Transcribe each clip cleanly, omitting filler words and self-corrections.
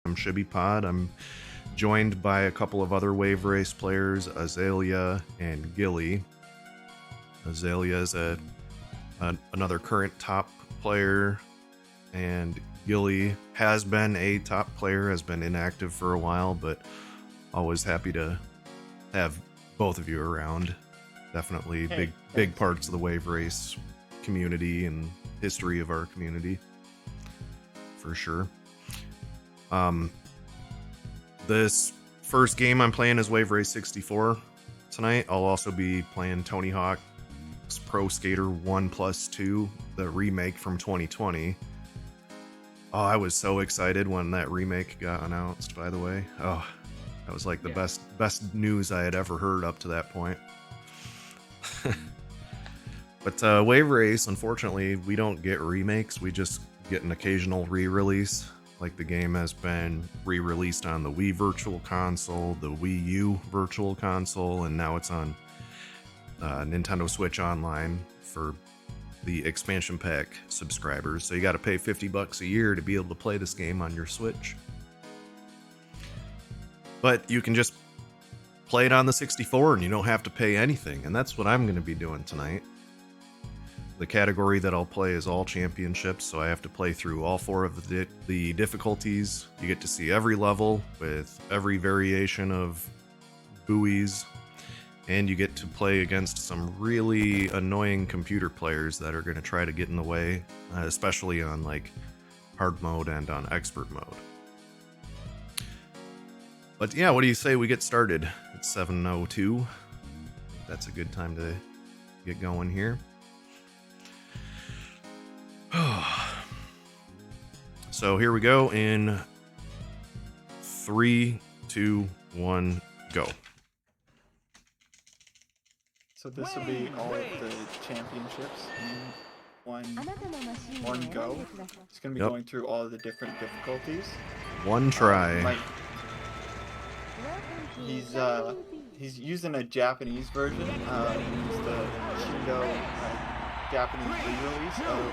I'm ShibiPod. I'm joined by a couple of other Wave Race players, Azalea and Gilly. Azalea is another current top player, and Gilly has been a top player, has been inactive for a while, but always happy to have both of you around. Definitely big parts of the Wave Race community and history of our community, for sure. This first game I'm playing is Wave Race 64 tonight. I'll also be playing Tony Hawk's Pro Skater 1+2, the remake from 2020. Oh, I was so excited when that remake got announced, by the way. Oh, that was like the best news I had ever heard up to that point. But Wave Race, unfortunately, we don't get remakes. We just get an occasional re-release. Like the game has been re-released on the Wii Virtual Console, the Wii U Virtual Console, and now it's on Nintendo Switch Online for the expansion pack subscribers. So you got to pay $50 a year to be able to play this game on your Switch. But you can just play it on the 64 and you don't have to pay anything, and that's what I'm going to be doing tonight. The category that I'll play is all championships, so I have to play through all 4 of the difficulties. You get to see every level with every variation of buoys, and you get to play against some really annoying computer players that are going to try to get in the way, especially on like hard mode and on expert mode. But yeah, what do you say we get started? It's 7:02. That's a good time to get going here. So here we go in 3, 2, 1, go. So this will be all of the championships in one go. It's going to be going through all of the different difficulties. One try. He's using a Japanese version. It's the Shindo Japanese re-release of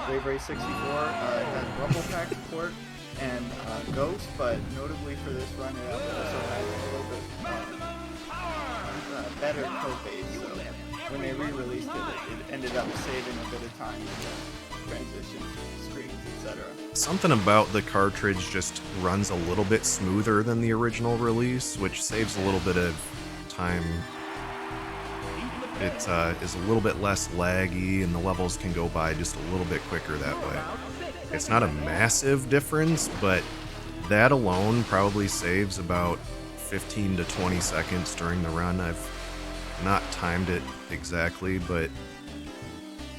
Wave Race 64. It has Rumble Pack support and Ghost, but notably for this run it also has a little bit better code base. So when they re-released it ended up saving a bit of time in the transition screens, etc. Something about the cartridge just runs a little bit smoother than the original release, which saves a little bit of time. It is a little bit less laggy, and the levels can go by just a little bit quicker that way. It's not a massive difference, but that alone probably saves about 15 to 20 seconds during the run. I've not timed it exactly, but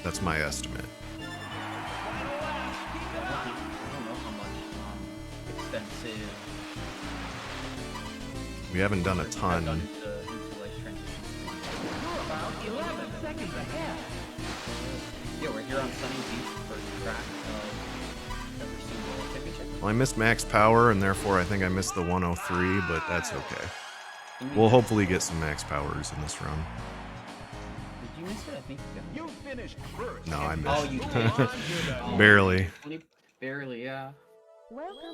that's my estimate. We haven't done a ton. Yeah, we're here on Sunny Beach for track of every single championship. Well, I missed max power, and therefore I think I missed the 103, but that's okay. We'll hopefully get some max powers in this run. Did you miss it? I think you finished first. No, I missed. Oh, you did. Barely. Barely, yeah.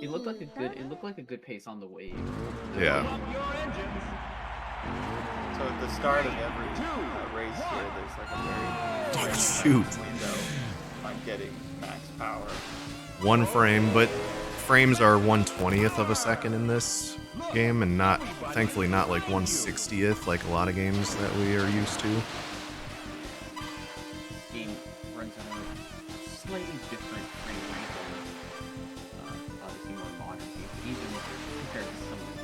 It looked like a good pace on the wave. Yeah. So at the start of every race here, there's like a very shoot window on getting max power. 1 frame, but frames are 1/20th of a second in this game, and not, thankfully, not like 1/60th like a lot of games that we are used to. Game runs on a slightly different frame rate than obviously more modern games, even compared to some of the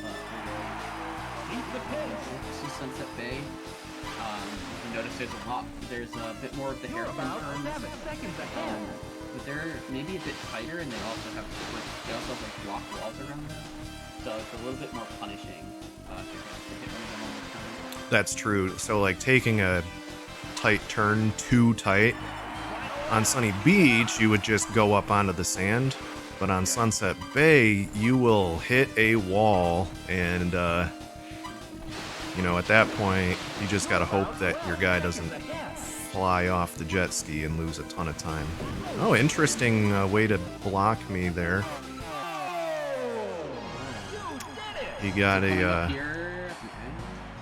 Sunset Bay. You notice there's a bit more of the hairpin turns, but they're maybe a bit tighter, and they also have like block walls around them, so it's a little bit more punishing to hit one of them on the turn. That's true. So like taking a tight turn too tight on Sunny Beach, you would just go up onto the sand, but on Sunset Bay, you will hit a wall, and you know, at that point, you just gotta hope that your guy doesn't fly off the jet ski and lose a ton of time. Oh, interesting way to block me there. You got Coming a up here at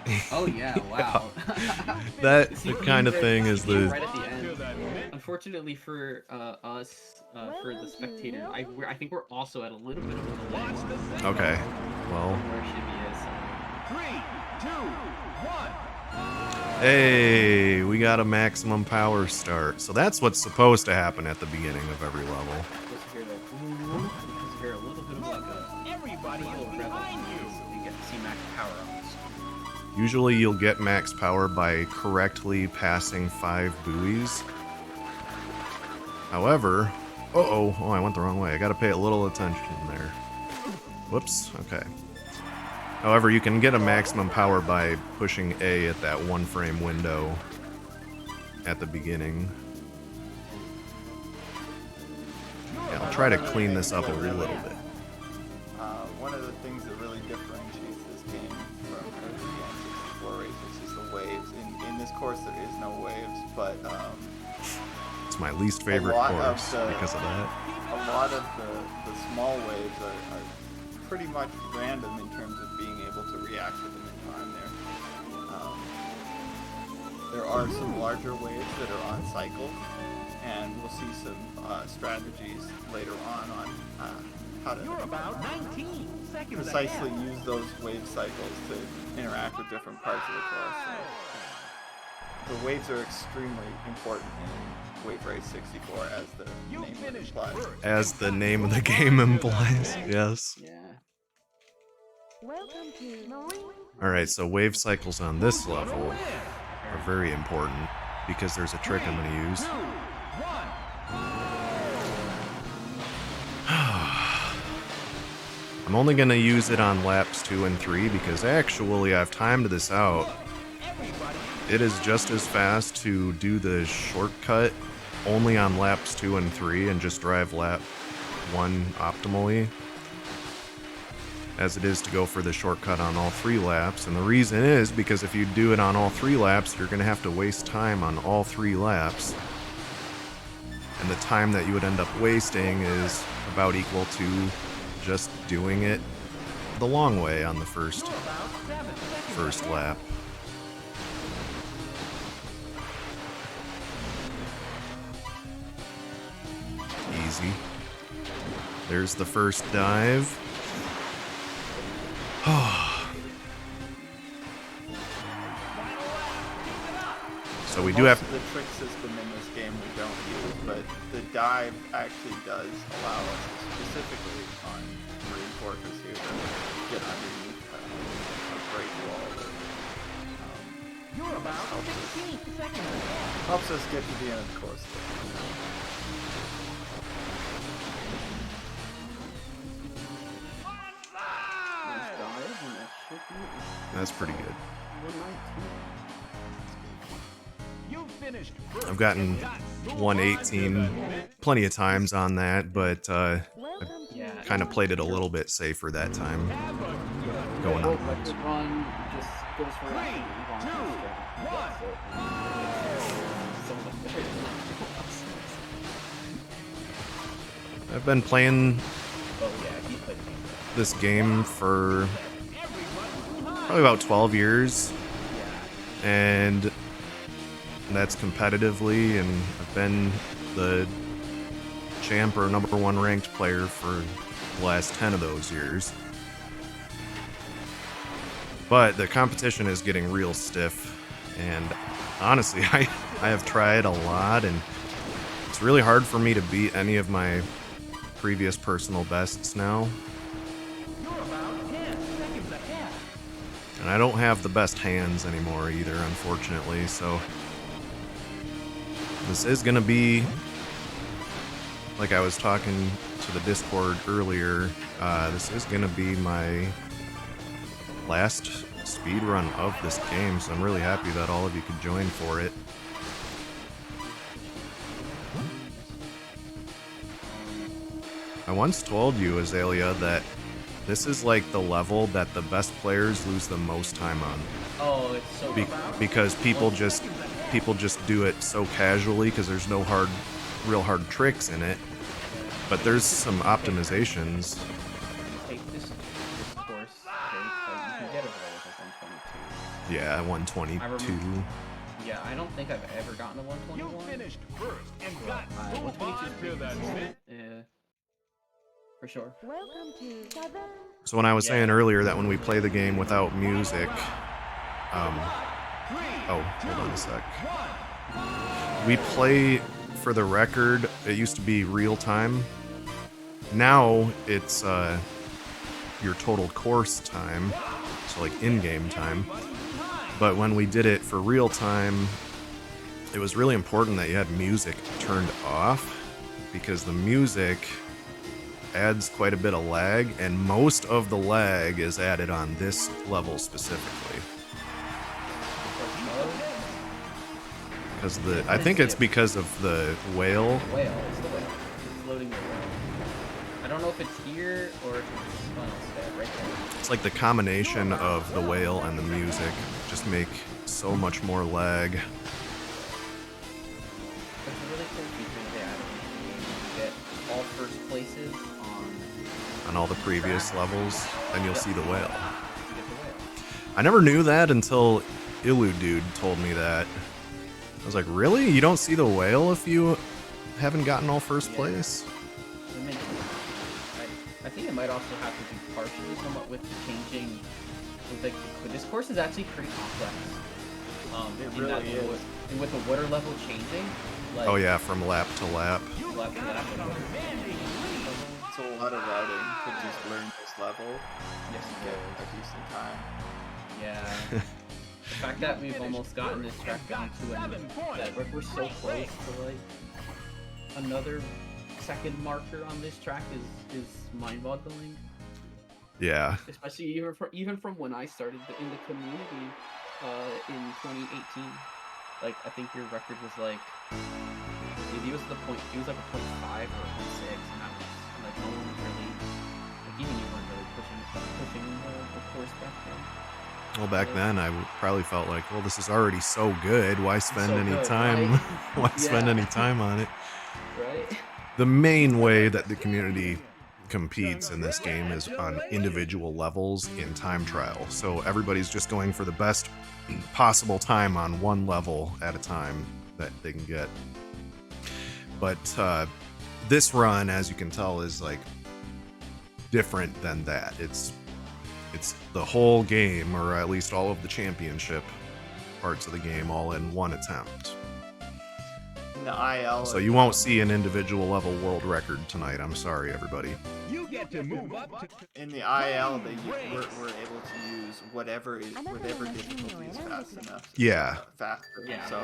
the end. Oh yeah, wow. that See, kind of right- thing is see, the right at the end. Unfortunately for us, for the spectators, I think we're also at a little bit of a delay okay. Well, from where Shibby is. So. 3, 2, 1. hey, we got a maximum power start. So that's what's supposed to happen at the beginning of every level. Supposed to hear the supposed to hear a little bit of like Everybody a little is rev behind you. so we get to see max power on this. Usually you'll get max power by correctly passing 5 buoys. However, oh, I went the wrong way. I gotta pay a little attention there. Whoops, okay. However, you can get a maximum power by pushing A at that 1 frame window at the beginning. Yeah, I'll try to clean this up a little bit. One of the things that really differentiates this game from other N64 races is the waves. In this course, there is no waves, but It's my least favorite lot of course the- because of that. a lot of the small waves are pretty much random in terms of being able to react to them in time there. There are some larger waves that are on cycles, and we'll see some strategies later on how to You're about 19 seconds precisely ahead. use those wave cycles to interact with different parts of the course. So the waves are extremely important in Wave Race 64, as the You name finished implies. first. As the name of the game implies, yes. Yeah. Welcome to Marine. Alright, so wave cycles on this level are very important because there's a trick I'm going to use. 2, 1. I'm only going to use it on laps 2 and 3 because actually I've timed this out. It is just as fast to do the shortcut only on laps 2 and 3 and just drive lap 1 optimally as it is to go for the shortcut on all 3 laps. And the reason is because if you do it on all 3 laps, you're going to have to waste time on all 3 laps. And the time that you would end up wasting is about equal to just doing it the long way on the first lap. Easy. There's the first dive. So we do Most have... of the trick system in this game we don't use, but the dive actually does allow us specifically on Marine Fortress here to get underneath a break wall that You're about 16 seconds ahead. helps us get to the end of the course. Nice dive, and that should be That's pretty good. 119. You finished first. I've gotten 118 plenty of times on that, but Welcome to Yeah. kind of played it a little bit safer that time. Going Oh, on. but the run just goes for 3, 2, 1. I've been playing Oh yeah, he played me. this game for probably about 12 years, and that's competitively, and I've been the champ or number 1 ranked player for the last 10 of those years. But the competition is getting real stiff, and honestly, I have tried a lot, and it's really hard for me to beat any of my previous personal bests now. You're about 10 seconds ahead. And I don't have the best hands anymore either, unfortunately, so this is gonna be, like I was talking to the Discord earlier, this is gonna be my last speed run of this game, so I'm really happy that all of you could join for it. I once told you, Azalea, that this is like the level that the best players lose the most time on. Oh, it's so Because people just do it so casually because there's no real hard tricks in it. But there's some optimizations. Take this course course, you can get over there with like 122. Yeah, 122. Yeah, I don't think I've ever gotten a 121. You finished first and got move 122 on is to pretty the decent. next. Yeah, for sure. Welcome to Southern. So when I was Yeah. saying earlier that when we play the game without music, oh, hold on a sec. We play, for the record, it used to be real time. Now it's your total course time, so like in-game time. But when we did it for real time, it was really important that you had music turned off, because the music adds quite a bit of lag, and most of the lag is added on this level specifically. Because I think it's because of the whale. Whale, it's the whale. It's loading the whale. I don't know if it's here or if it's right there. It's like the combination of the whale and the music just make so much more lag. It's a really cool feature that they added in the game. You get all first places On all the previous levels, then you'll see the whale. you get the whale. I never knew that until Ilu Dude told me that. I was like, really? You don't see the whale if you haven't gotten all first place? It makes sense. I think it might also have to do partially somewhat with changing. With like, this course is actually pretty complex. It in that really the is. wa- And with the water level changing, like Oh yeah, from lap to lap. lap to lap and water. It's a lot of routing to just learn this level Yes, and get a decent time. Yeah. The fact that we've almost gotten this track down to that we're so close to like another second marker on this track is mind-boggling. Yeah. Especially even from when I started in the community in 2018. Like I think your record was like maybe it was like a 0.5 or a 0.6, and that was like no one was really like even you weren't really pushing the course back then. Well, back then I probably felt like, well, this is already so good. Why spend so any good, time? right? Why spend Yeah. any time on it? Right? The main way that the community competes in this game is on individual levels in time trial. So everybody's just going for the best possible time on one level at a time that they can get. But this run, as you can tell, is like different than that. It's the whole game, or at least all of the championship parts of the game, all in one attempt. In the IL, So you won't see an individual level world record tonight. I'm sorry, everybody. You get to move up to in the IL, we're able to use whatever difficulty is fast enough. Yeah. Faster. Yeah. So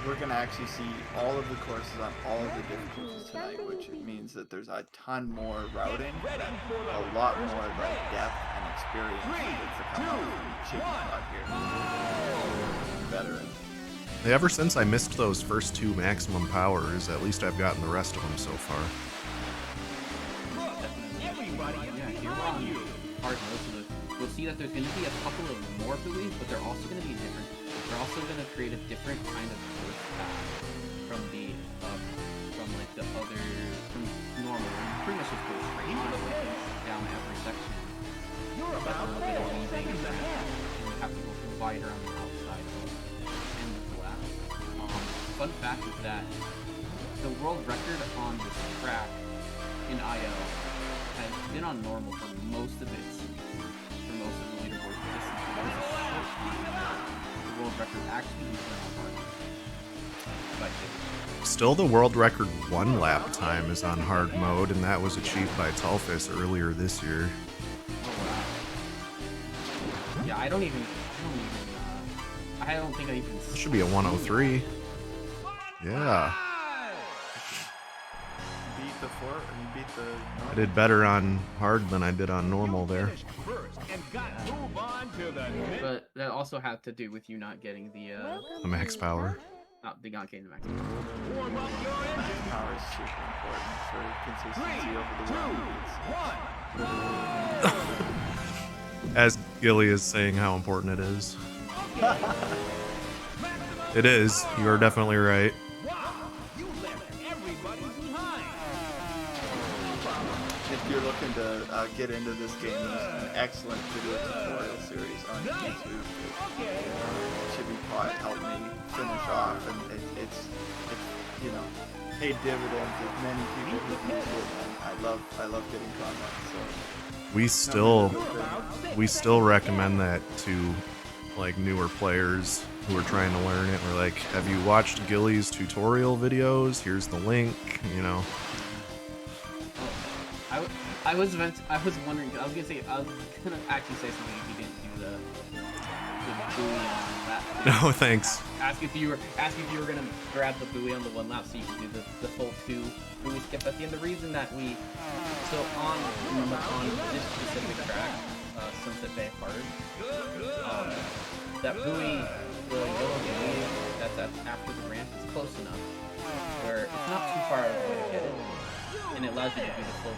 we're gonna actually see all of the courses on all of the difficulties tonight, which means that there's a ton more routing, a lot more like depth and experience that's coming from Chicken Spot here. Veteran. Hey, ever since I missed those first two maximum powers, at least I've gotten the rest of them so far. everybody. Yeah, here we're on hard mode, so we'll see that there's going to be a couple of more buoys, but they're also going to be different. They're also going to create a different kind of course path from the from like the other from normal. You pretty much just go straight down every section. You're about 4 seconds ahead. And you have to go wider on the outside and the lap. Fun fact is that the world record on this track in IL has been on normal for most of its the leaderboard distance. It was a short time. The world record actually was on hard. But Still, the world record 1 lap time is on hard mode, and that was achieved by Talfis earlier this year. yeah, I don't think I even. It should be a 103. Yeah. Beat the four. You beat the. I did better on hard than I did on normal there. Finished first and got move on to the next. But that also had to do with you not getting the The max power. not getting the max. Warm up your Max engine. power is super important for consistency 3, over the 2, round. 1. As Gilly is saying how important it is. It is. You are definitely right. Wow, you left everybody behind. If you're looking to get into this game, there's an excellent video tutorial series on YouTube. Chibi Pot helped me finish off, and it's you know, paid dividends with many people who use it, and I love getting content. So We still recommend that to like newer players who are trying to learn it. We're like, have you watched Gilly's tutorial videos? Here's the link, you know. I was wondering. I was gonna actually say something if you didn't do the buoy on that. No, thanks. Ask if you were gonna grab the buoy on the one lap so you could do the full 2 buoy skip at the end. The reason that on this specific track, Sunset Bay Hard, that buoy, the yellow buoy that's after the ramp is close enough where it's not too far away to get it, and it allows you to do the full 2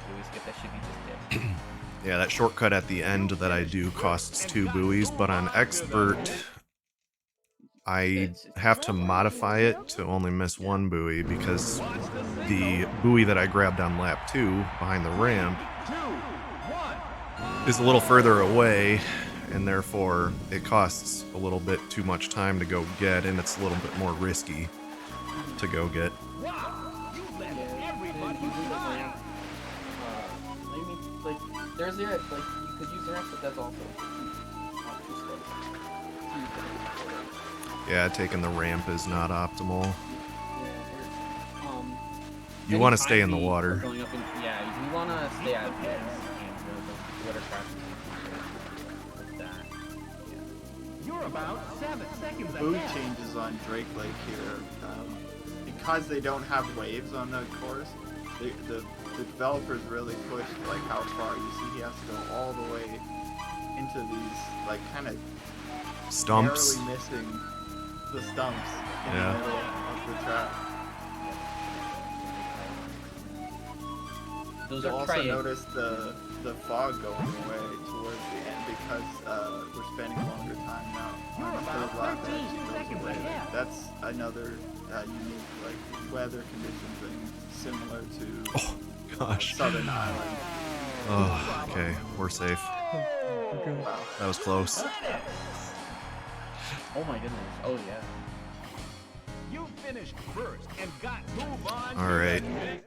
buoy skip. That should be just it. Yeah, that shortcut at the end that I do costs 2 buoys, but on Expert, I have to modify it to only miss 1 buoy because the buoy that I grabbed on lap 2 behind the ramp is a little further away, and therefore it costs a little bit too much time to go get, and it's a little bit more risky to go get. There's the like you could use the ramp, but that's also too slow. Yeah, taking the ramp is not optimal. Yeah, You want to stay in the water. Going up you want to stay out of the water crashes like that. Yeah. You're about 7 seconds buoy ahead. changes on Drake Lake here, because they don't have waves on the course. The developers really pushed like how far. You see, he has to go all the way into these like kind of Stumps. barely missing the stumps in Yeah. the middle of the track. Those You'll are also triangles. notice the fog going away towards the end because we're spending longer time now on the third lap. That actually goes away. That's another unique like weather conditions and similar to Oh, gosh. Southern Island. Oh, okay. We're safe. Wow. That was close. Oh my goodness. Oh yeah. You finished first and got move on. All right.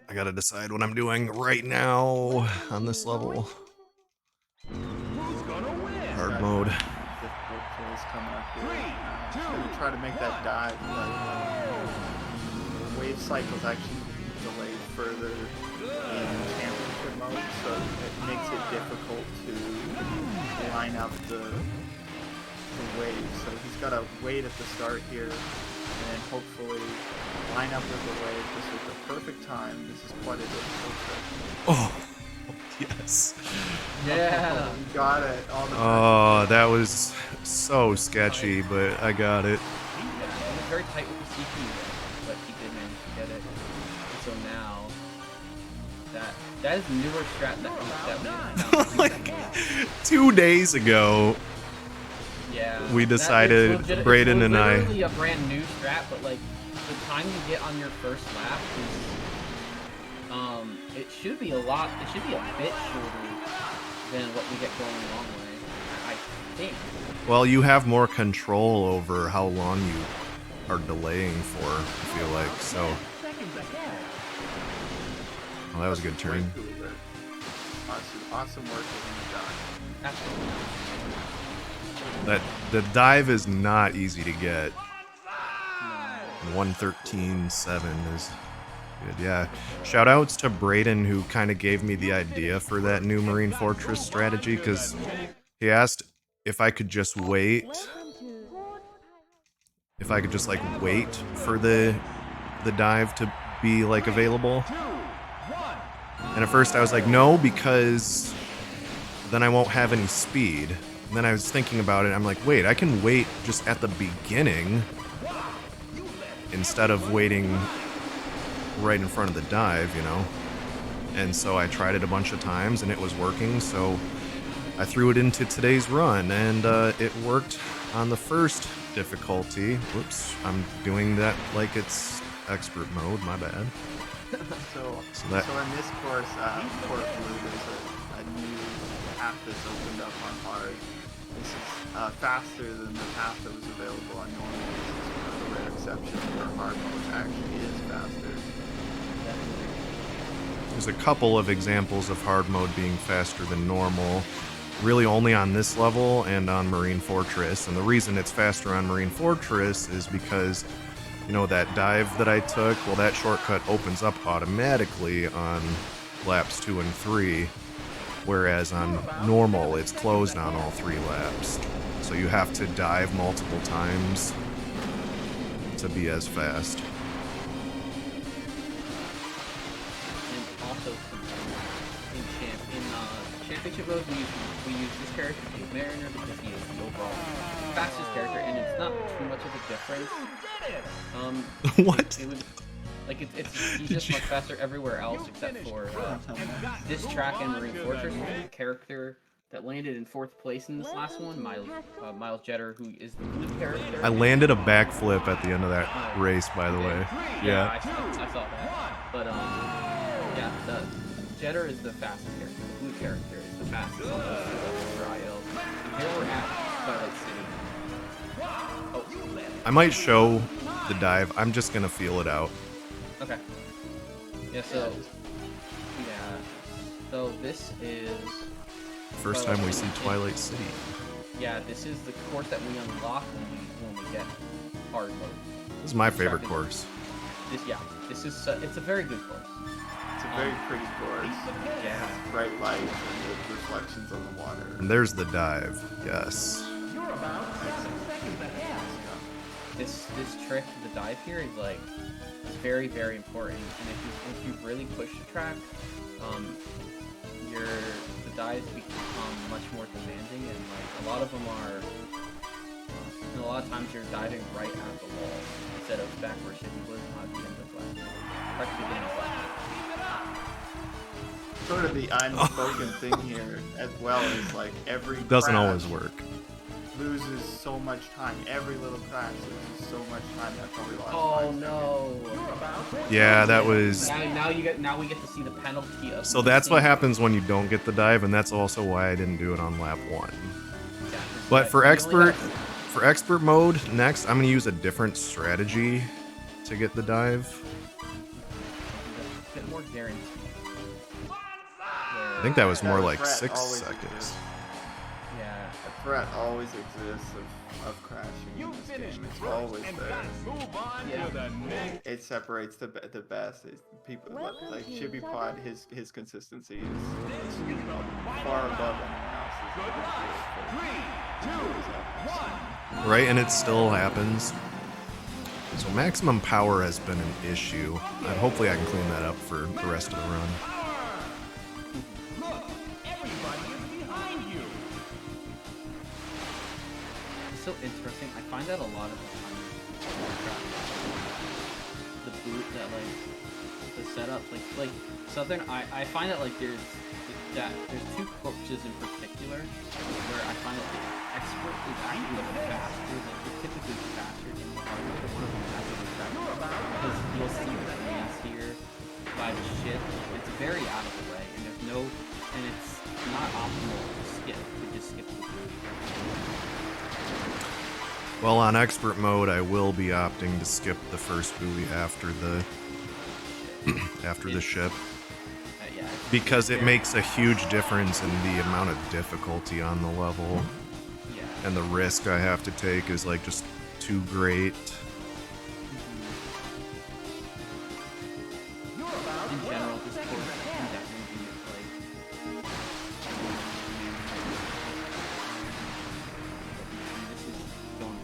I gotta decide what I'm doing right now on this level. Who's gonna win? Hard mode. Difficult choice coming up here. Just gonna try to make that dive, but wave cycles actually delayed further in championship mode, so it makes it difficult to line up the wave. So he's got to wait at the start here, and then hopefully line up with the wave just at the perfect time. This is quite a difficult section. Oh, yes. Yeah. You got it. All the Oh, that was so sketchy, but I got it. Yeah, it was very tight with the CPU, but he did manage to get it. And so now, that is newer strat that Like 2 days ago, yeah, we that is decided, legit- Braden it's and I- literally a brand new strat, but like the time you get on your first lap is, it should be a bit shorter than what we get going a long way. I think. Well, you have more control over how long you are delaying for, I feel like. So, Seconds ahead. well, that was a good turn. way cooler. Awesome work in the dock. Absolutely. The dive is not easy to get. No. 113.7 is good. Yeah. Shout outs to Braden, who kind of gave me the idea for that new Marine Fortress strategy, because he asked if I could just wait. If I could just like wait for the dive to be like available. And at first I was like, no, because then I won't have any speed. And then I was thinking about it. I'm like, wait, I can wait just at the beginning instead of waiting right in front of the dive, you know? And so I tried it a bunch of times and it was working. So I threw it into today's run and it worked on the first difficulty. Whoops, I'm doing that like it's expert mode, my bad. So that- in this course, Port Blue, there's path that's opened up on hard. This is faster than the path that was available on normal. This is one of the rare exceptions where hard mode actually is faster. There's a couple of examples of hard mode being faster than normal, really only on this level and on Marine Fortress. And the reason it's faster on Marine Fortress is because, you know, that dive that I took, well, that shortcut opens up automatically on laps 2 and 3, whereas on normal it's closed on all 3 laps. So you have to dive multiple times to be as fast. And also, in championship modes, we use this character, Cave Mariner, because he is the overall fastest character, and it's not too much of a difference. What? It would, like he's just much faster everywhere else except for this track and Marine Fortress. The character that landed in 4th place in this last one, Miles Jetter, who is the blue character. I landed a backflip at the end of that race, by the way. Yeah, I saw that. But yeah, the Jetter is the fastest character. The blue character is the fastest on those 2 levels for IL. And here we're at Twilight City. Oh, I might show the dive. I'm just gonna feel it out. okay. Yeah, so this is First time we see Twilight City. yeah, this is the course that we unlock when we get hard mode. This is my favorite course. This is it's a very good course. It's a very pretty course. Yeah. Bright lights and the reflections on the water. And there's the dive. Yes. This trick, the dive here, is like very, very important. And if you really push the track, the dives become much more demanding, and like a lot of them are. And a lot of times you're diving right at the wall instead of back where Shippy was at the end of Sort of the unspoken thing here as well is like every Doesn't crash always work. loses so much time. Every little crash loses so much time. That probably lost Oh 5 no! Yeah, that was. Now we get to see the penalty of. So that's what happens when you don't get the dive, and that's also why I didn't do it on lap 1. But for expert mode, next I'm gonna use a different strategy to get the dive. A bit more guaranteed. I think that was more like Threat 6 always seconds. exists. Yeah. A threat always exists of crashing in this game. It's always there. Move on Yeah. to the next. It separates the best. It's people like Chibi Pod. His consistency is far above anyone else's. Good luck. 3, 2, 1. Right, and it still happens. So maximum power has been an issue. Hopefully I can clean that up for the rest of the run. Look, everybody is behind you. It's so interesting. I find that a lot of the time, the boot that like the setup, like Southern. I find that like there's 2 coaches in particular where I find that the expert is actually faster. Like they're typically faster than the hard mode. One of them has a track because you'll see the lanes here by the ship. It's very out of the way, and it's not optimal to skip. To just skip the boot. Well, on expert mode, I will be opting to skip the first buoy after the ship, Yeah. because it makes a huge difference in the amount of difficulty on the level, Yeah. and the risk I have to take is like just too great. In general, this course can definitely be like. This is going.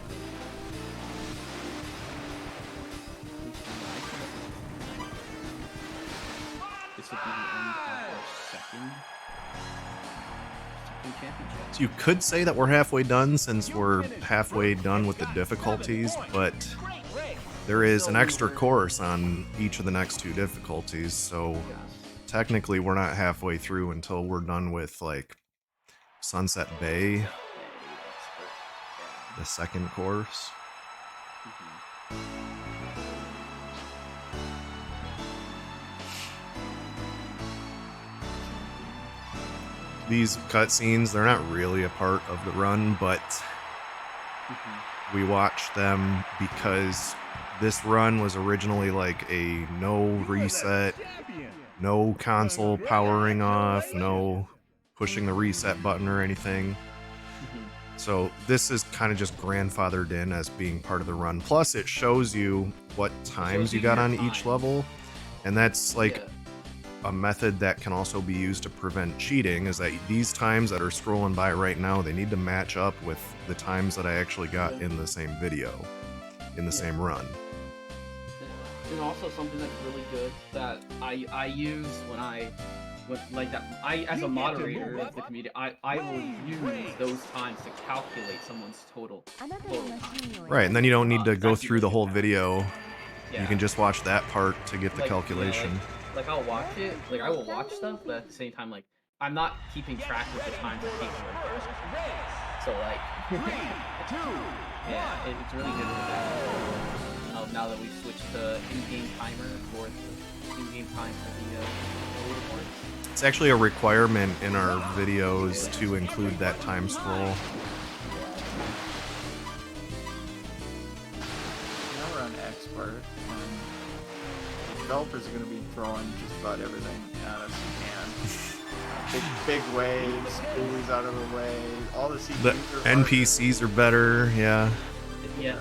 This will be the end of our second championship. So you could say that we're halfway done since we're halfway done with the difficulties, but there is an extra course on each of the next 2 difficulties, so technically we're not halfway through until we're done with like Sunset Bay, the second course. these cutscenes, they're not really a part of the run, but we watch them because this run was originally like a no reset, no console powering off, no pushing the reset button or anything. So this is kind of just grandfathered in as being part of the run. Plus it shows you what times you got on each level, and that's like a method that can also be used to prevent cheating, is that these times that are scrolling by right now, they need to match up with the times that I actually got in the same video, in the same run. And also something that's really good that I use when as a moderator of the community, I will use those times to calculate someone's total. Right, and then you don't need to go through the whole video. Yeah. You can just watch that part to get the calculation. Yeah, like I'll watch it, like I will watch stuff, but at the same time, like I'm not keeping track of the times of people. So like, yeah, it's really good with that. Now that we've switched to in-game timer for the in-game time for the leaderboards. It's actually a requirement in our videos to include that time scroll. Now we're on expert, and the developers are going to be throwing just about everything at us you can. Big waves, buoys out of the way, all the CPUs The are NPCs are better, yeah. Yeah,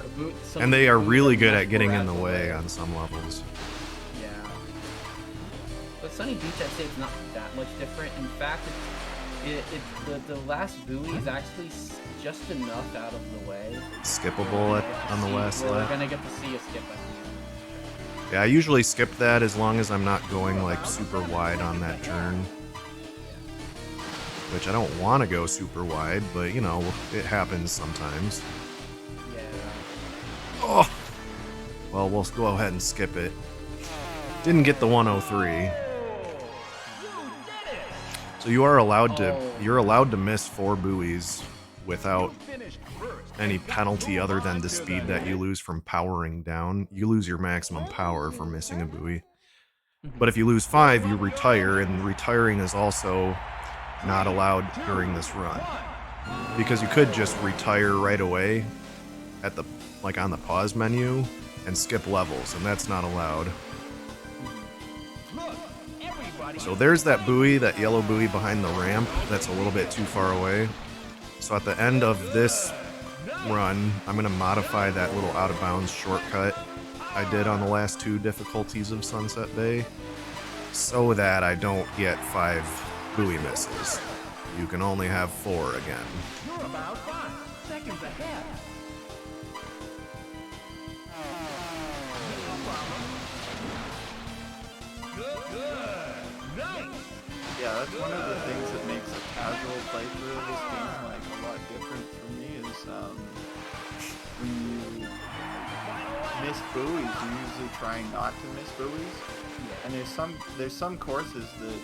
And they are really good at getting in the way on some levels. Yeah. But Sunny Beach, I'd say it's not that much different. In fact, the last buoy is actually just enough out of the way. Skippable on the last We're lap. gonna get to see a skip at the end. Yeah, I usually skip that as long as I'm not going like super wide on that turn. Which I don't want to go super wide, but you know, it happens sometimes. Yeah. Oh! Well, we'll go ahead and skip it. Didn't get the 103. So you're allowed to miss 4 buoys without any penalty other than the speed that you lose from powering down. You lose your maximum power for missing a buoy. But if you lose 5, you retire, and retiring is also not allowed during this run. Because you could just retire right away at the on the pause menu and skip levels, and that's not allowed. So there's that buoy, that yellow buoy behind the ramp that's a little bit too far away. So at the end of this run, I'm going to modify that little out of bounds shortcut I did on the last 2 difficulties of Sunset Bay so that I don't get 5 buoy misses. You can only have 4 again. You're about 5 seconds ahead. Yeah, that's one of the things that makes a casual playthrough of this game like a lot different for me is when you miss buoys, you're usually trying not to miss buoys. And there's some courses that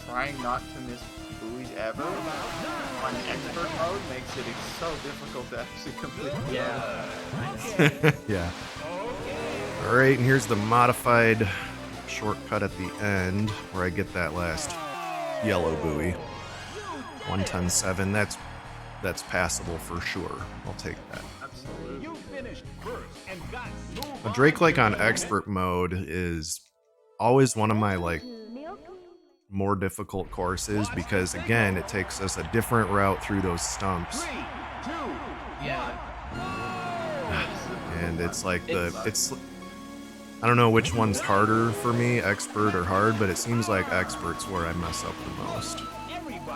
trying not to miss buoys ever on expert mode makes it so difficult to actually complete. Yeah. Alright, and here's the modified shortcut at the end where I get that last yellow buoy. 110.7, that's passable for sure. I'll take that. Absolutely. You finished first and got A Drake like on expert mode is always one of my like more difficult courses because again it takes us a different route through those stumps. 3, 2, Yeah. And it's like I don't know which one's harder for me, expert or hard, but it seems like expert's where I mess up the most.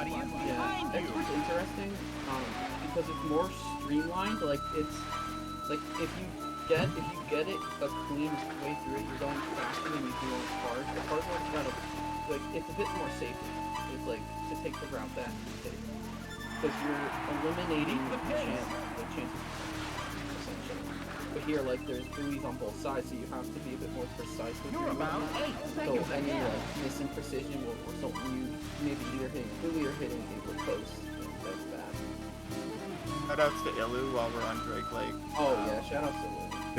everybody is Yeah, behind that's you. what's interesting, because it's more streamlined. Like it's like if you get it a clean way through it, you're going faster than you do on hard. The hard one's gotta like it's a bit more safe. It's like to take the route that you take because you're eliminating the chances essentially. But here, like there's buoys on both sides, so you have to be a bit more precise with your You're about movement. 8 So seconds any ahead. like missing precision will result in you maybe either hitting buoy or hitting a post. That's bad. Shoutouts to Ilu while we're on Drake Lake. Oh yeah, shout out to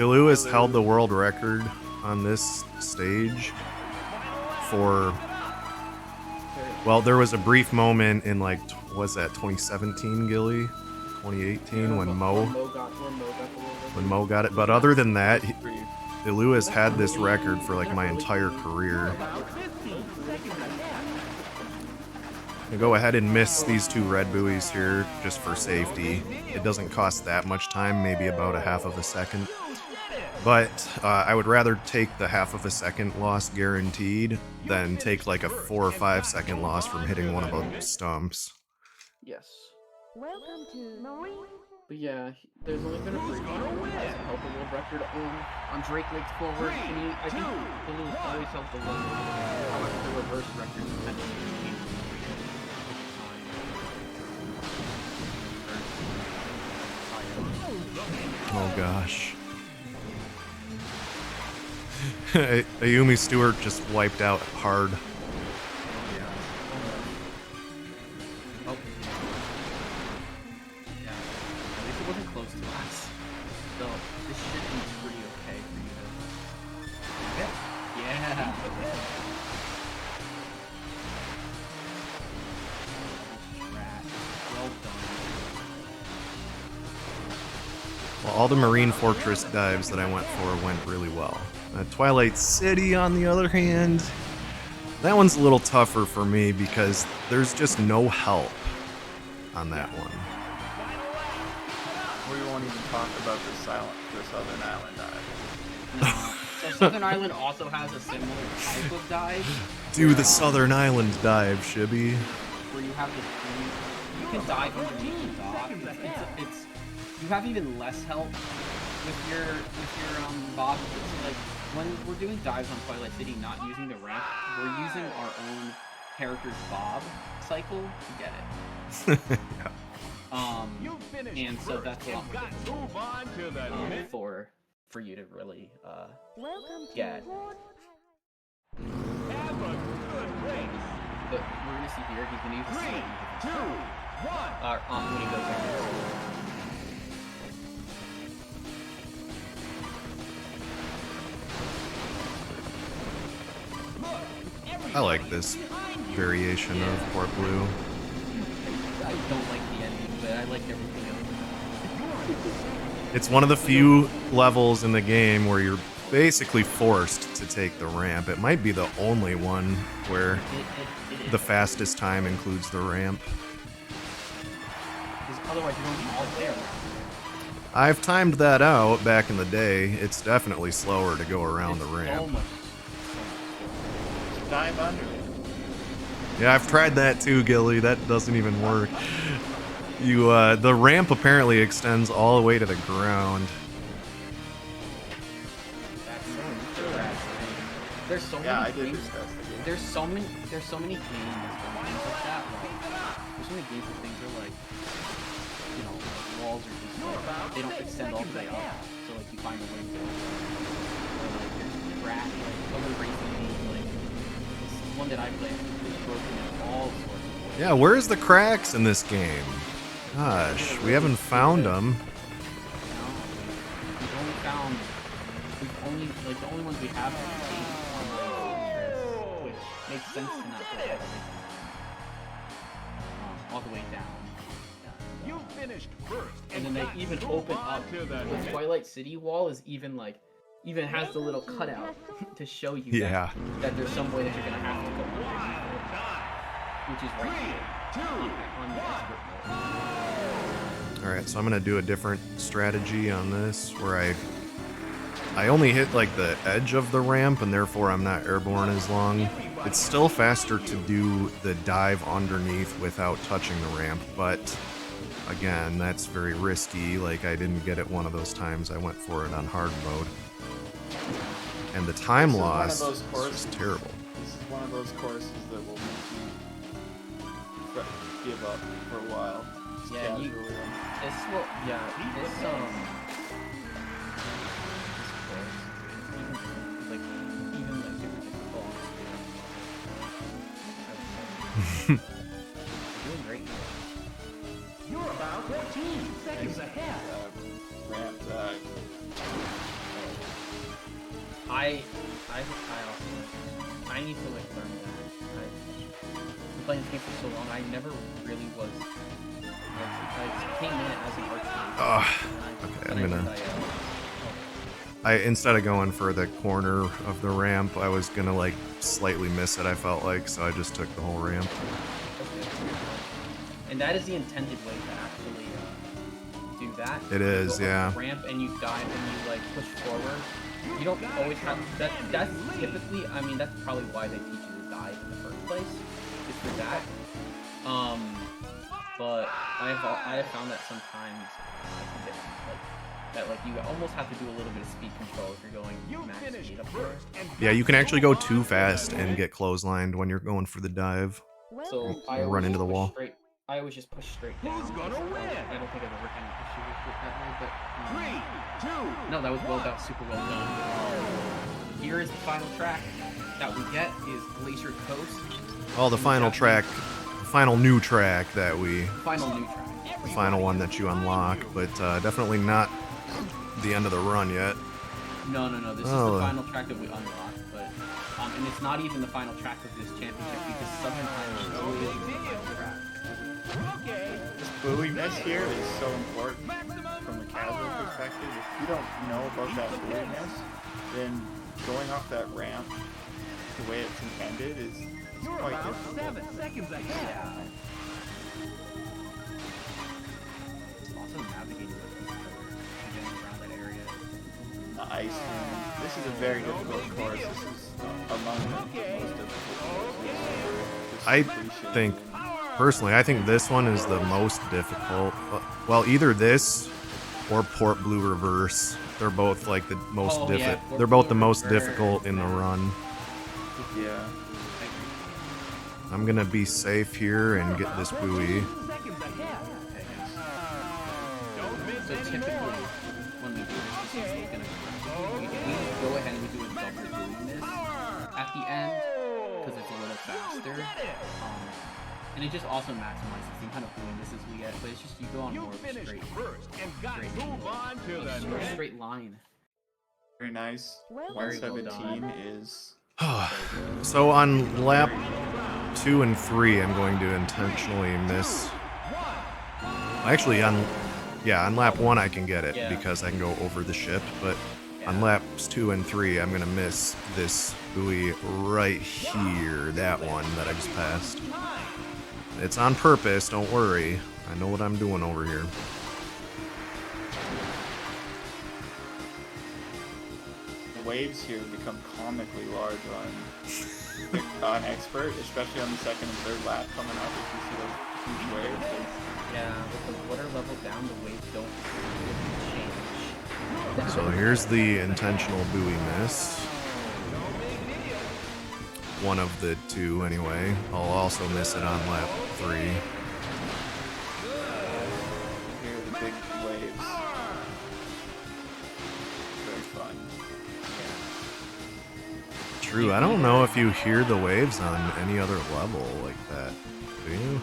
Ilu has held the world record on this stage for very Well, there was a brief moment in like, was that 2017, Gilly? 2018 when Mo got it. But other than that, Ilu has had this record for like my entire career. I go ahead and miss these two red buoys here just for safety. It doesn't cost that much time, maybe about a half of a second. But I would rather take the half of a second loss guaranteed than take like a 4 or 5 second loss from hitting one of those stumps. Yes. Welcome to Marine. But yeah, there's only been a brief help a little record on Drake Lake's forward. And I think Blue always helped the low. However, the reverse record Oh gosh. Ayumi Stewart just wiped out hard. Oh. Yeah. At least it wasn't close to us. So this should be pretty okay for you to. Yeah. Well done. Well, all the Marine Fortress dives that I went for went really well. Twilight City, on the other hand, that one's a little tougher for me because there's just no help on that one. We won't even talk about the Southern Island dive. No. So Southern Island also has a similar type of dive. Do the Southern Island dive, Shibby. Where you have the you can dive underneath the dock. It's you have even less help with your bob. It's like when we're doing dives on Twilight City, not using the ramp, we're using our own character's bob cycle to get it. And so that's a lot more for you to really Welcome to get. Port. Have a good race. But we're gonna see here, he's gonna use the 3, same 2, 1. when he goes on. I like this variation of Port Blue. I don't like the ending, but I like everything else. It's one of the few levels in the game where you're basically forced to take the ramp. It might be the only one where the fastest time includes the ramp. Because otherwise you don't all play around. I've timed that out back in the day. It's definitely slower to go around the ramp. Dive under. Yeah, I've tried that too, Gilly. That doesn't even work. The ramp apparently extends all the way to the ground. That's so interesting. There's so Yeah, I many did games. discuss the game. There's so many games and things like that. Like, there's so many games where things are like, you know, walls are just like, they don't extend all the way up. So like you find a way to go. Or like there's crack, like other racing games, like this one that I played was broken in all sorts of ways. Yeah, where's the cracks in this game? Gosh, we haven't found them. No, we've only found, like the only ones we have are the games online, which makes sense to not play everything all the way down. You finished first. And then they got even to open move up. on to the The next. Twilight City wall is even like, even has the little cutout to show you Yeah. that there's some way that you're gonna have to go underneath it, which is right here on the expert mode. Alright, so I'm gonna do a different strategy on this where I only hit like the edge of the ramp and therefore I'm not airborne as long. It's still faster to do the dive underneath without touching the ramp, but again, that's very risky. Like I didn't get it one of those times I went for it on hard mode. And the time This is one of loss those is courses- just terrible. This is one of those courses that will make you give up for a while. Just Yeah, you- casually. This will, yeah, this this course, even like super difficult. You're doing great. You're about 14 seconds ahead. Ramp I also I need to like learn that. been playing this game for so long, I never really was. I came in as an arcade. Okay, instead of going for the corner of the ramp, I was gonna like slightly miss it, I felt like, so I just took the whole ramp. And that is the intended way to actually do that. It is, you go yeah. up the ramp and you dive and you like push forward. You don't always have that. That's typically, I mean, that's probably why they teach you to dive in the first place, is for that. But I have found that sometimes like you almost have to do a little bit of speed control if you're going max speed up there. Yeah, you can actually go too fast and get clotheslined when you're going for the dive. So I run always into the push wall. Straight, I always just push straight down. Who's gonna win? I don't think I've ever kind of pushed it that way, but 3, 2. no, that was super well done. Here is the final track that we get is Glacier Coast. Oh, the final track, final new track that we, Final new track. the final one that you unlock, but definitely not the end of the run yet. No. This is the final track that we unlock, but and it's not even the final track of this championship because Southern Highlands always is the final track. This buoyness here is so important from a casual perspective. If you don't know about that buoyness, then going off that ramp the way it's intended is You're quite about difficult. 7 seconds ahead. It's also navigating with getting around that area. The ice room. This is a very difficult course. This is among the most difficult courses. I think, personally, I think this one is the most difficult. Well, either this or Port Blue Reverse. They're both like the most Oh, yeah, Port They're both Blue the most Reverse. difficult in the run. Yeah. I'm gonna be safe here and get this buoy. Seconds ahead. So typically, when we do this, this is gonna we go ahead and we do a double doing this at the end because it's a little faster. And it just also maximizes the amount of bonuses we get, but it's just you go on You more of a finished straight, first and got to move on to the more next. straight line. Very nice. Very well 117 done. is. So on lap 2 and 3, I'm going to intentionally miss. Actually, on lap 1 I can get it Yeah. because I can go over the ship, but on laps 2 and 3 I'm gonna miss this buoy right here, that one that I just passed. It's on purpose, don't worry. I know what I'm doing over here. The waves here become comically large on expert, especially on the second and third lap coming up. If you see those huge waves, Yeah, with the water level down, the waves don't really change. So here's the intentional buoy miss. One of the two, anyway. I'll also miss it on lap 3. here are the big waves. Very fun. True, I don't know if you hear the waves on any other level like that. Do you?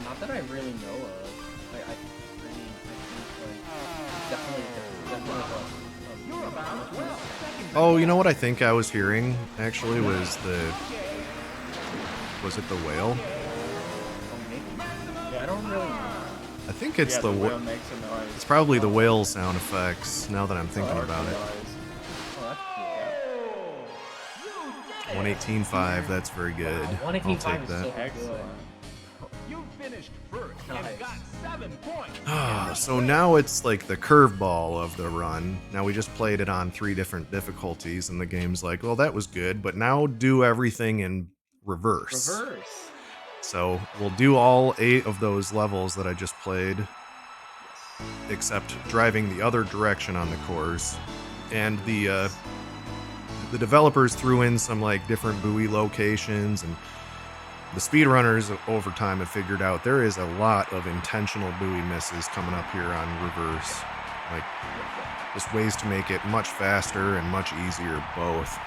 Not that I really know of. I mean, I think like definitely. Oh, you know what I think I was hearing actually was it the whale? Oh, maybe. I don't really know. I think it's Yeah, the whale makes a noise. it's probably the whale sound effects now that I'm thinking about it. Oh, that's cool. 118.5, that's very good. I'll 118.5 take is that. so Excellent. You finished first Nice. and got 7 points. So now it's like the curveball of the run. Now we just played it on 3 different difficulties, and the game's like, well, that was good, but now do everything in reverse. Reverse. So we'll do all 8 of those levels that I just played, except driving the other direction on the course. And the developers threw in some like different buoy locations, and the speedrunners over time have figured out there is a lot of intentional buoy misses coming up here on reverse. Like, just ways to make it much faster and much easier both.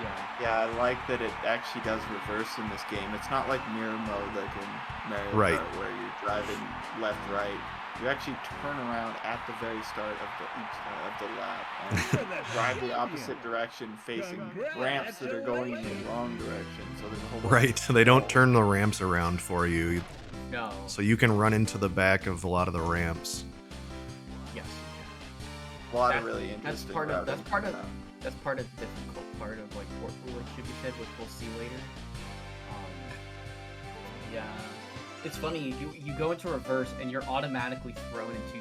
Yeah. Yeah, I like that it actually does reverse in this game. It's not like mirror mode like in Mario Right. Kart where you're driving left, right. you actually turn around at the very start of the lap and drive the opposite direction, facing ramps that are going in the wrong direction. So there's a whole bunch Right. They don't turn the ramps around for you. No. So you can run into the back of a lot of the ramps. Yes. a lot of really interesting. That's part of routing. that's part of the difficult part of like port rule, like should be said, which we'll see later. Yeah, it's funny. You go into reverse and you're automatically thrown into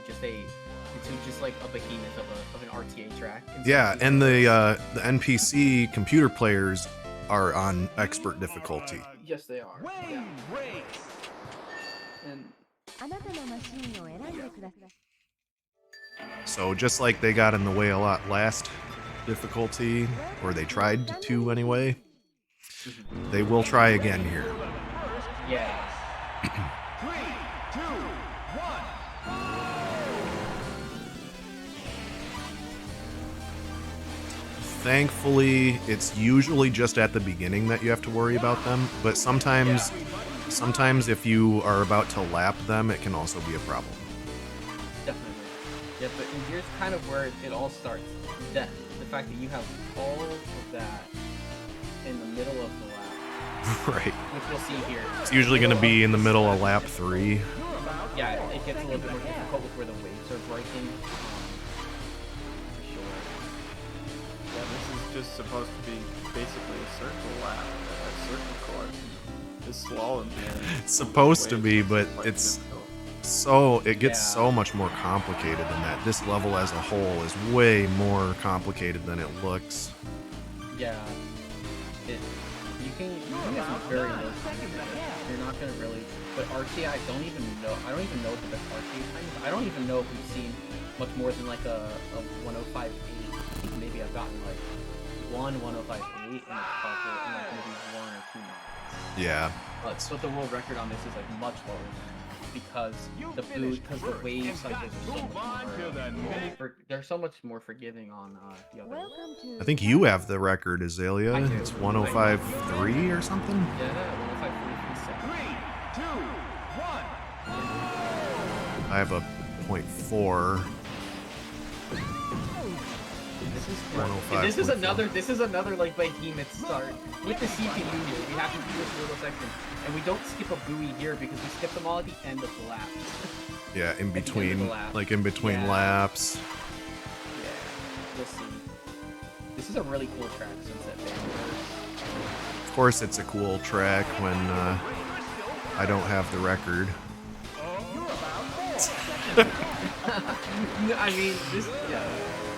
just like a behemoth of an RTA track. Yeah, and the NPC computer players are on expert difficulty. Yes, they are. Yeah. And あなたのマシンを選んでください。 So just like they got in the way a lot last difficulty, or they tried to anyway, they will try again here. yeah. 3, 2, 1. Thankfully, it's usually just at the beginning that you have to worry about them, but sometimes if you are about to lap them, it can also be a problem. Definitely. Yeah, but and here's kind of where it all starts. That the fact that you have all of that in the middle of the lap, Right. which we'll see here. It's usually going to be in the middle of lap 3. Yeah, it gets a little bit more difficult with where the waves are breaking. For sure. Yeah, this is just supposed to be basically a circle lap, a circle course. This slalom here. It's supposed to be, but Quite it's difficult. it gets Yeah. so much more complicated than that. This level as a whole is way more complicated than it looks. Yeah. You can get some very low times. You're not gonna really. But RTA, I don't even know what the best RTA time is. I don't even know if we've seen much more than like a 105.8. I think maybe I've gotten like 105.8 and a couple, and like maybe 1 or 2 knots. Yeah. But the world record on this is like much lower than that because the wave cycles they're so much more forgiving on the other. Welcome to I think you have the record, Azalea. I do. It's 105.3 or something. Yeah, 105.3. 3, 2, 1. I have a 0.4. This is another like behemoth start with the CPU here. We have to do this little section, and we don't skip a buoy here because we skip them all at the end of the lap. Yeah, in At the end of the between, lap. like in between Yeah. laps. Yeah, we'll see. This is a really cool track, Sunset Banner. Of course, it's a cool track when I don't have the record. I mean, this. Yeah.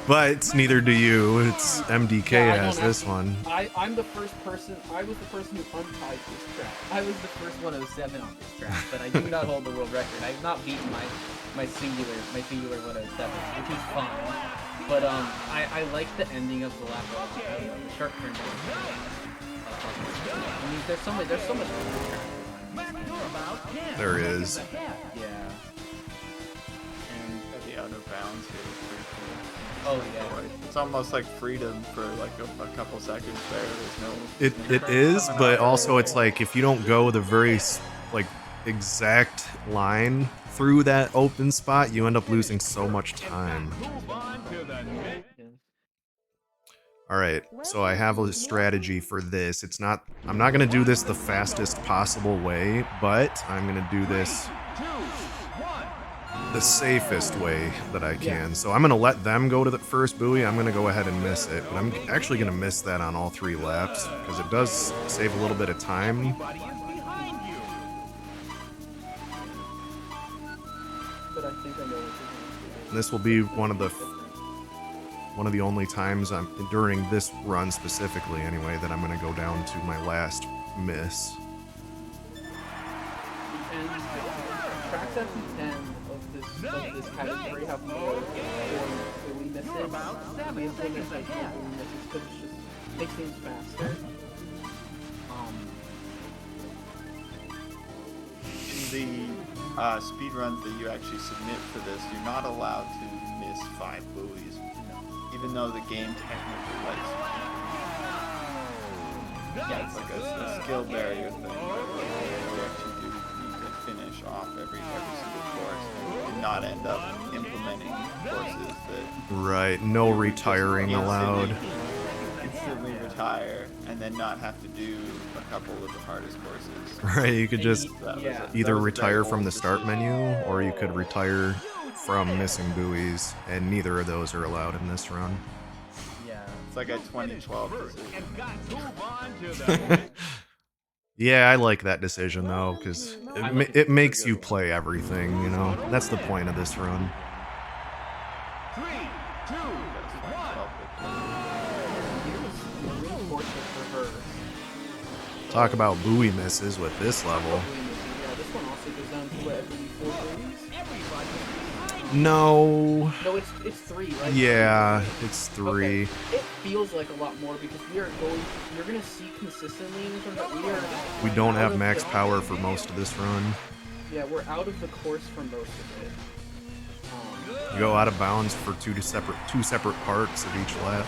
But neither do you. It's MDK Yeah, I don't has have this to- one. I'm the first person. I was the person who untied this track. I was the first 107 on this track, but I do not hold the world record. I have not beaten my singular 107, which is fine. But I like the ending of the lap. The sharp turn. I mean, there's so much. There is. Yeah. And The out of bounds here is pretty cool. oh yeah. It's almost like freedom for like a couple seconds there. There's no. It is, but also it's like if you don't go the very like exact line through that open spot, you end up losing so much time. Move on to the next. All right, so I have a strategy for this. I'm not gonna do this the fastest possible way, but I'm gonna do this 2, 1. the safest way that I can. So I'm gonna let them go to the first buoy. I'm gonna go ahead and miss it, but I'm actually gonna miss that on all 3 laps because it does save a little bit of time. Everybody is behind you. But I think I know what you're doing. And this will be one of the only times during this run specifically anyway that I'm gonna go down to my last miss. And tracks at the end of this category have more buoy misses. We implement like more buoy misses because it just makes things faster. In the speed runs that you actually submit for this, you're not allowed to miss 5 buoys, even though the game technically lets you. Yeah, it's like a skill barrier thing. You actually do need to finish off every single course. In not end up implementing courses that Right, no retiring allowed. instantly retire and then not have to do a couple of the hardest courses. Right, you could just Yeah. either That was a retire very from the old start decision. menu, or you could retire from missing buoys, and neither of those are allowed in this run. Yeah. It's like a 2012 decision. And got move on to the Yeah, I like that decision though, because it makes you play everything, you know? That's the point of this run. 3, 2, 1. Here's Marine Fortress Reverse. Talk about buoy misses with this level. Yeah, this one also goes down to what, every 4 buoys? No. No, it's 3, right? Yeah, it's 3. Okay. It feels like a lot more because you're gonna see consistently in this one that We don't out have of max the- power for most of this run. Yeah, we're out of the course for most of it. You go out of bounds for two separate parts of each lap.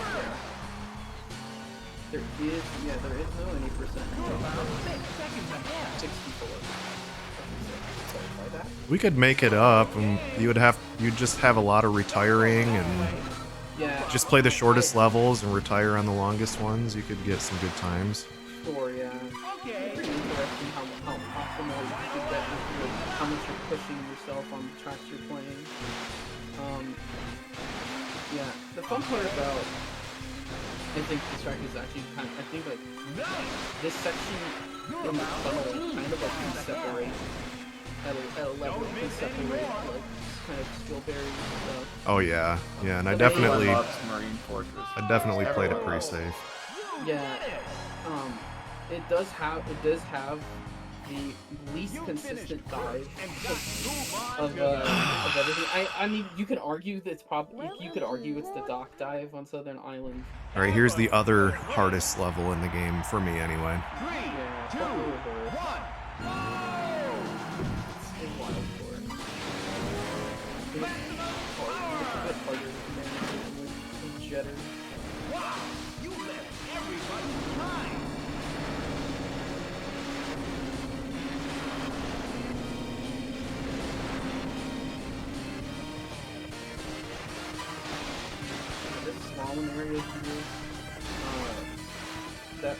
There is no any percent. 64. Clarify that. We could make it up, and you'd just have a lot of retiring and Yeah. just play the shortest levels and retire on the longest ones. You could get some good times. Sure, yeah. It's pretty interesting how optimal you could get with how much you're pushing yourself on the tracks you're playing. Yeah. The fun part about I think this track is actually kind of, I think like this section in the tunnel kind of like can separate at a level can separate like kind of skill barriers and stuff. Oh yeah, yeah, and I Everyone definitely loves Marine Fortress. played it Everyone pretty loves it. safe. Yeah, it does have the least consistent dive of everything. I mean, you could argue that it's probably the dock dive on Southern Island. All right, here's the other hardest level in the game for me, anyway. Yeah, Two, probably reverse. 1. It's in Wild Forest. It's a bit harder to manage with Jetter. Wow, you left everybody behind. This slalom area here, that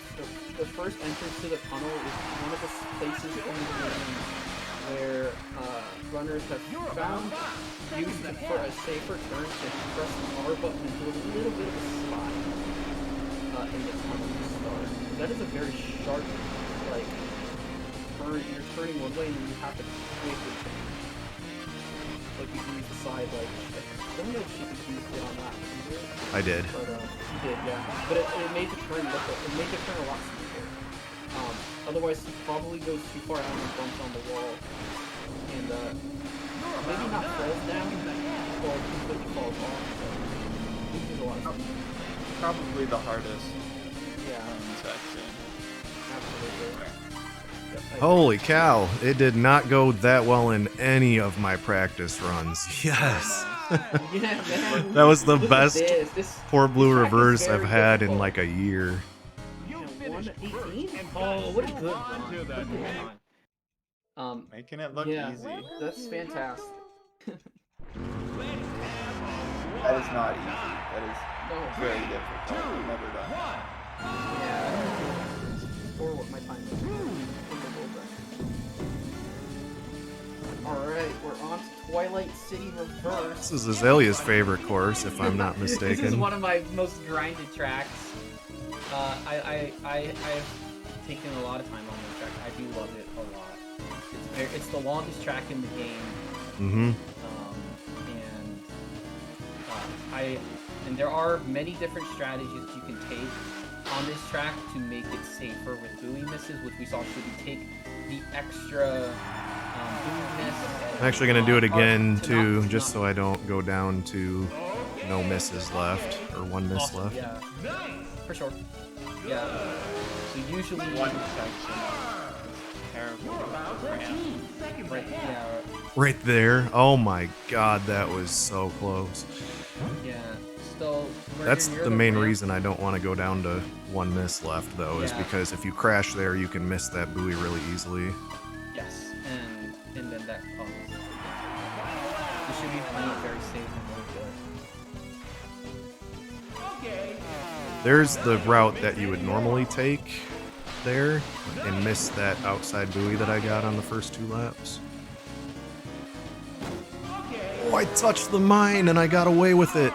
the first entrance to the tunnel is one of the places in the game where runners have found used for a safer turn to press the R button and do a little bit of a slide in the tunnel to start. That is a very sharp, like, turn. You're turning one way and you have to quickly change. Like you can use the side, like, I don't know if she could use it on that either. I did. But he did, yeah. But it made the turn a lot smoother. Otherwise, he probably goes too far out and bumps on the wall, and maybe not falls down, or completely falls off. So there's a lot of stuff. Probably the hardest Yeah, section. absolutely. Yep, I agree. Holy cow, it did not go that well in any of my practice runs. Yes. Yeah, man. That was the Look at best this Poor Blue this track is Reverse I've very had in difficult. like a year. You Yeah, finished 118? first and Oh, got what a move good on run. to the What a good next. run. Making it look Yeah, easy. that's fantastic. That is not easy. That is No, very difficult. I've never done that. yeah, or what my time is. Alright, we're on to Twilight City Reverse. This is Azalea's favorite course, if I'm not This is mistaken. one of my most grinded tracks. I have taken a lot of time on this track. I do love it a lot. It's the longest track in the game. Mm-hmm. And there are many different strategies you can take on this track to make it safer with buoy misses, which we saw. Should we take the extra buoy miss? I'm actually going to do it again, to too, not- just so I don't go down to no misses left, or one miss Awesome, left. yeah, for sure. Yeah. So usually One section is terrible. right, yeah, Right there. Oh my god, that was so close. yeah. Still, when That's you're near the main ramp- reason I don't want to go down to one miss left, though, is Yeah. because if you crash there, you can miss that buoy really easily. Yes, and then that comes. You should be playing it very safe and low. Okay. There's the route that you would normally take there and miss that outside buoy that I got on the first 2 laps. Oh, I touched the mine and I got away with it.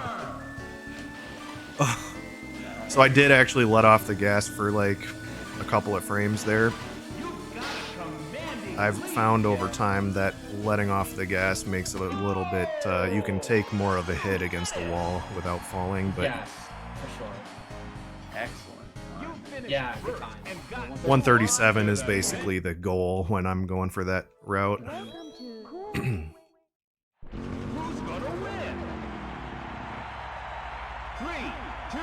Ugh. So I did actually let off the gas for like a couple of frames there. I've found over time that letting off the gas makes it a little bit, you can take more of a hit against the wall without falling, but Yes, for sure. Excellent. You finished Yeah, good first time. and got 137 is basically the goal when I'm going for that route. Welcome to Who's gonna win? 3, 2,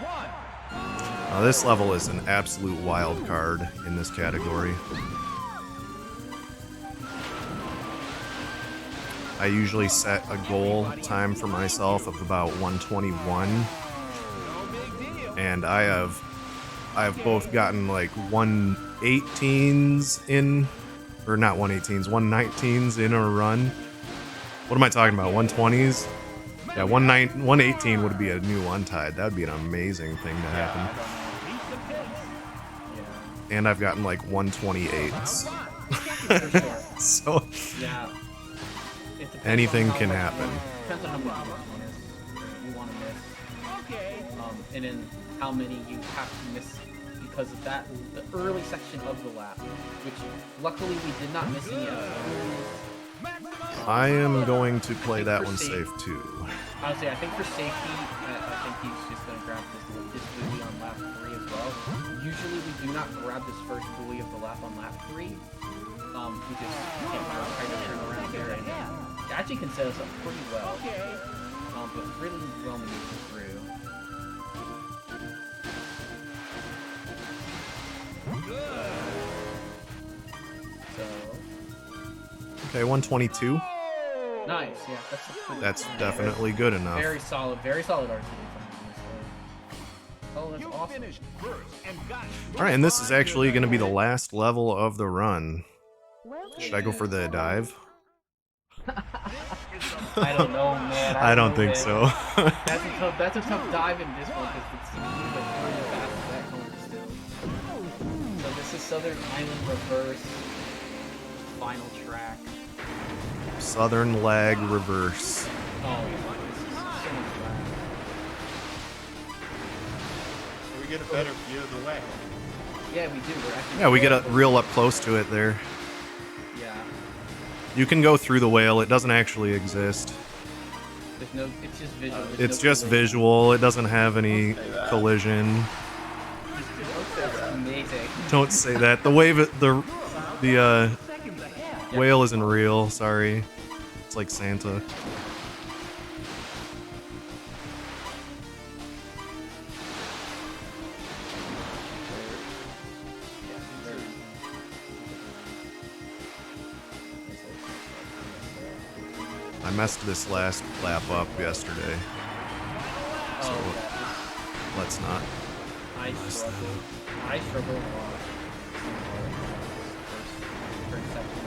1. This level is an absolute wild card in this category. I usually set a goal time for myself of about 121, No big deal. and I have both gotten like 118s in, or not 118s, 119s in a run. What am I talking about? 120s? Yeah, 118 would be a new untied. That would be an amazing thing to happen. Beat the pace. Yeah. And I've gotten like 128s. For sure. So Yeah. It depends anything on how can much- happen. Depends on how many you want to miss. Okay. And then how many you have to miss because of that, the early section of the lap, which luckily we did not miss any of. I am going to play that one safe too. Honestly, I think for safety, I think he's just going to grab this buoy on lap 3 as well. Usually we do not grab this first buoy of the lap on lap 3. We just can't try to turn around there, and it actually can set us up pretty well. But really well maneuvered through. So, Okay, 122. nice, yeah, that's a pretty That's good. definitely good enough. Very solid RTD time on this one. Oh, that's You awesome. finished first and got Alright, and this is actually going to be the last level of the run. welcome Should I go for the dive? I don't know, man. I don't know, think man. so. That's a tough dive in this one because it's really fast as that corner still. So this is Southern Island Reverse final track. Southern lag reverse. Oh, this is so much fun. So we get a better view of the way. Yeah, we do. We're actually. Yeah, we get a real up close to it there. Yeah. You can go through the whale. It doesn't actually exist. There's no. It's just visual. There's It's no just collision. visual. It doesn't have any collision. That's amazing. Don't say that. The wave, the whale isn't real. Sorry. It's like Santa. I messed this last lap up yesterday, so let's not. I struggle. I struggle a lot. First section.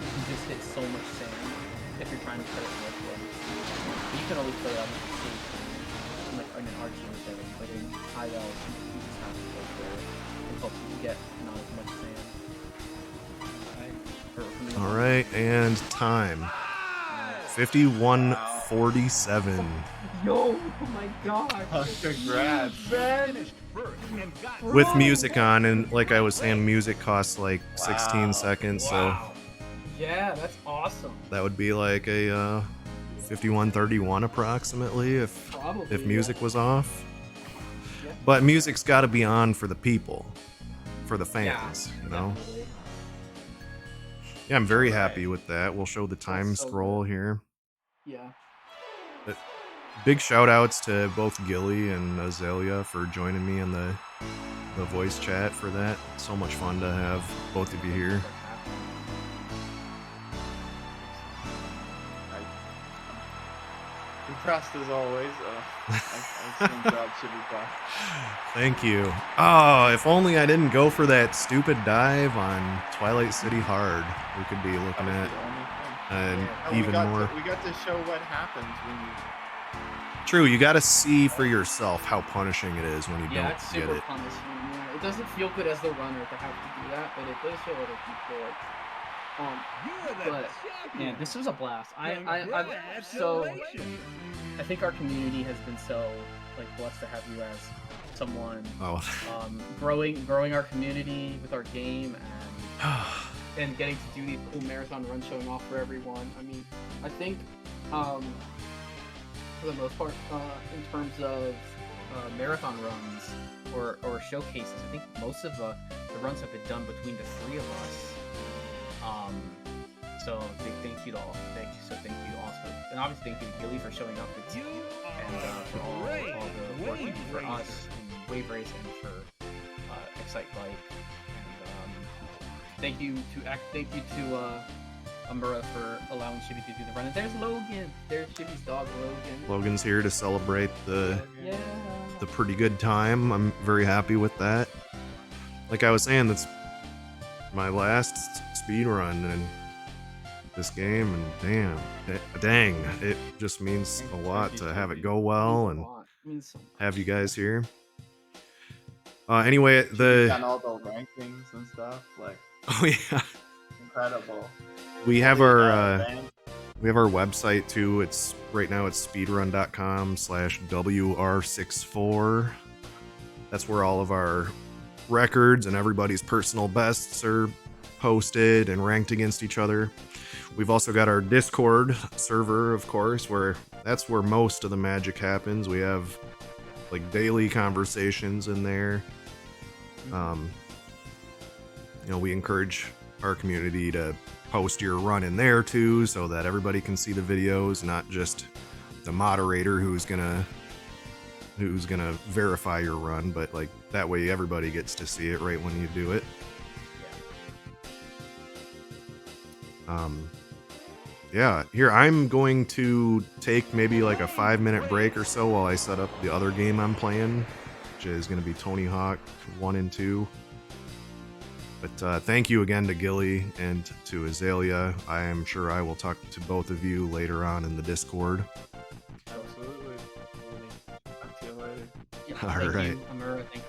You just hit so much sand if you're trying to put it with one. You can always put it on the sea, like in an RGM setting, but in IL, you just have to go for it and hope you get not as much sand. All right, and time 51:47. Yo, oh my god. Congrats. finished first and got With music on, and like I was saying, music costs like 16 Wow. seconds, Wow. Yeah, that's awesome. so that would be like a 51:31 approximately if Probably. music was off. Yeah. But music's got to be on for the people, for the fans, you know. Definitely. Yeah, I'm very happy with that. We'll show the time That's so scroll here. Yeah. Big shout outs to both Gilly and Azalea for joining me in the voice chat for that. So much fun to have both of you here. impressed as always. I think job should be fun. Thank you. Oh, if only I didn't go for that stupid dive on Twilight City Hard. We could be looking at an even more. We got to show what happens when you. True, you got to see for yourself how punishing it is when you Yeah, don't it's get super it. punishing. Yeah. It doesn't feel good as the runner to have to do that, but it does show other people. But yeah, this was a blast. I think our community has been so like blessed to have you as someone growing our community with our game and getting to do these cool marathon runs showing off for everyone. I mean, I think for the most part, in terms of marathon runs or showcases, I think most of the runs have been done between the three of us. So big thank you to all. Thank you also, and obviously thank you to Gilly for showing up and for all the work you do for us in Wave Race and for Excite Bike. And thank you to Amura for allowing Shibby to do the run. And there's Logan. There's Shibby's dog, Logan. Logan's here to celebrate the Yeah. pretty good time. I'm very happy with that. Like I was saying, that's my last speed run in this game, and dang, it just means a lot to have it go well and have you guys here. Anyway, Done all the rankings and stuff, like oh yeah, incredible. we have our website too. It's right now it's speedrun.com/WR64. That's where all of our records and everybody's personal bests are posted and ranked against each other. We've also got our Discord server, of course, that's where most of the magic happens. We have like daily conversations in there. We encourage our community to post your run in there too, so that everybody can see the videos, not just the moderator who's gonna verify your run, but like that way everybody gets to see it right when you do it. Yeah, here I'm going to take maybe like a 5-minute break or so while I set up the other game I'm playing, which is going to be Tony Hawk 1 and 2. But thank you again to Gilly and to Azalea. I am sure I will talk to both of you later on in the Discord. Absolutely. Talk to you later. Yeah, All thank right. you, Amura. Thank